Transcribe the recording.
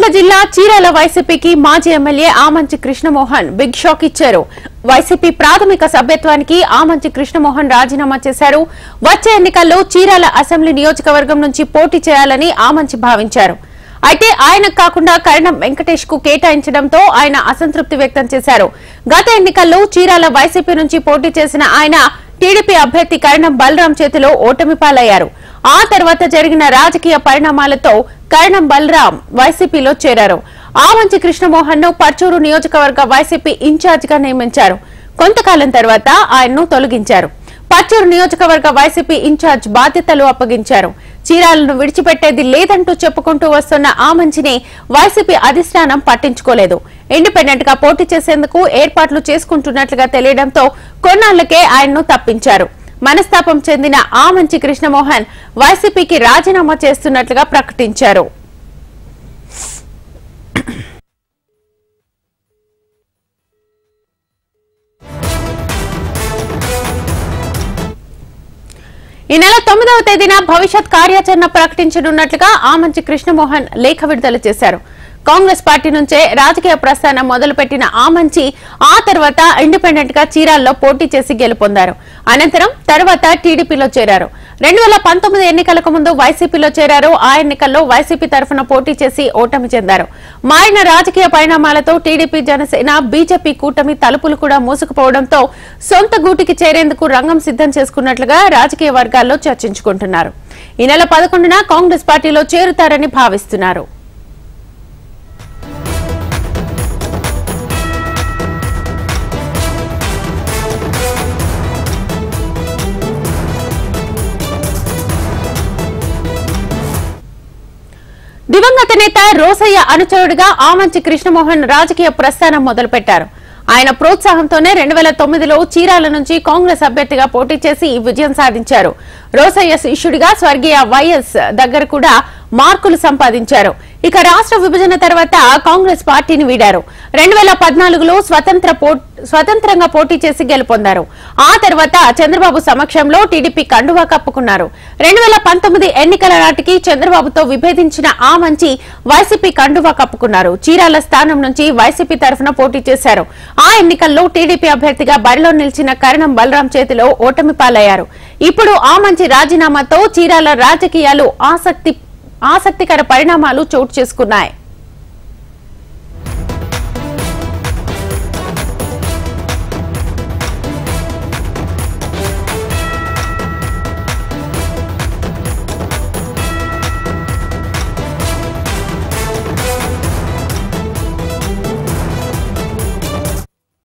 బాపట్ల జిల్లా చీరాల వైసీపీకి మాజీ MLA Amanchi Krishnamohan big shock ఇచ్చారు. వైసీపీ ప్రాథమిక సభ్యత్వానికి ఆమంచి కృష్ణమోహన్ రాజీనామా చేశారు. వచ్చే ఎన్నికల్లో చీరాల అసెంబ్లీ నియోజకవర్గం నుంచి పోటీ చేయాలని ఆమంచి భావించారు. అయితే ఆయనకు కాకుండా కరణం వెంకటేష్ కు కేటాయించడంతో ఆయన అసంతృప్తి వ్యక్తం చేశారు. గత ఎన్నికల్లో చీరాల వైసీపీ నుంచి పోటీ చేసిన ఆయన టీడీపీ అభ్యర్థి కరణం బలరాం చేతిలో ఓటమి పాలయ్యారు. ఆ తర్వాత జరిగిన రాజకీయ పరిణామాలతో కరణం బలరాం వైసీపీలో చేరారు. ఆమంచి కృష్ణమోహన్ ను పర్చూరు నియోజకవర్గ వైసీపీ ఇన్ఛార్జ్ గా నియమించారు. కొంతకాలం తర్వాత ఆయన్ను తొలగించారు. పర్చూరు నియోజకవర్గ వైసీపీ ఇన్ఛార్జ్ బాధ్యతలు అప్పగించారు. చీరాలను విడిచిపెట్టేది లేదంటూ చెప్పుకుంటూ వస్తున్న ఆమంచిని వైసీపీ అధిష్టానం పట్టించుకోలేదు. ఇండిపెండెంట్ గా పోటీ చేసేందుకు ఏర్పాట్లు చేసుకుంటున్నట్లుగా తెలియడంతో కొన్నాళ్లకే ఆయన్ను తప్పించారు. మనస్తాపం చెందిన ఆమంచి కృష్ణమోహన్ వైసీపీకి రాజీనామా చేస్తున్నట్లుగా ప్రకటించారు. ఈ నెల 9వ తేదీన భవిష్యత్ కార్యాచరణ ప్రకటించనున్నట్లుగా ఆమంచి కృష్ణమోహన్ లేఖ విడుదల చేశారు. కాంగ్రెస్ పార్టీ నుంచే రాజకీయ ప్రస్థానం మొదలుపెట్టిన ఆమంచి ఆ తర్వాత ఇండిపెండెంట్ గా చీరాల్లో పోటీ చేసి గెలుపొందారు. అనంతరం తర్వాత టీడీపీలో చేరారు. 2019 ఎన్నికలకు ముందు వైసీపీలో చేరారు. ఆ ఎన్నికల్లో వైసీపీ తరఫున పోటీ చేసి ఓటమి చెందారు. మారిన రాజకీయ పరిణామాలతో టీడీపీ, జనసేన, బీజేపీ కూటమి తలుపులు కూడా మూసుకుపోవడంతో సొంత గూటికి చేరేందుకు రంగం సిద్ధం చేసుకున్నట్లుగా రాజకీయ వర్గాల్లో చర్చించుకుంటున్నారు. ఈ నెల 11న కాంగ్రెస్ పార్టీలో చేరుతారని భావిస్తున్నారు. దివంగత నేత రోసయ్య అనుచరుడిగా ఆమంచి కృష్ణమోహన్ రాజకీయ ప్రస్థానం మొదలుపెట్టారు. ఆయన ప్రోత్సాహంతోనే 2009లో చీరాల నుంచి కాంగ్రెస్ అభ్యర్థిగా పోటీ చేసి విజయం సాధించారు. రోసయ్య శిష్యుడిగా స్వర్గీయ వైఎస్ దగ్గర కూడా మార్కులు సంపాదించారు. ఇక రాష్ట్ర విభజన తర్వాత కాంగ్రెస్ పార్టీని వీడారు. 2014లో స్వతంత్రంగా పోటీ చేసి గెలుపొందారు. ఆ తర్వాత చంద్రబాబు సమక్షంలో టీడీపీ కండువా కప్పుకున్నారు. 2019 ఎన్నికల నాటికి చంద్రబాబుతో విభేదించిన ఆమంచి వైసీపీ కండువా కప్పుకున్నారు. చీరాల స్థానం నుంచి వైసీపీ తరఫున పోటీ చేశారు. ఆ ఎన్నికల్లో టీడీపీ అభ్యర్థిగా బరిలో నిలిచిన కరణం బలరాం చేతిలో ఓటమి పాలయ్యారు. ఇప్పుడు ఆమంచి రాజీనామాతో చీరాల రాజకీయాలు ఆసక్తికర పరిణామాలు చోటు చేసుకున్నాయి.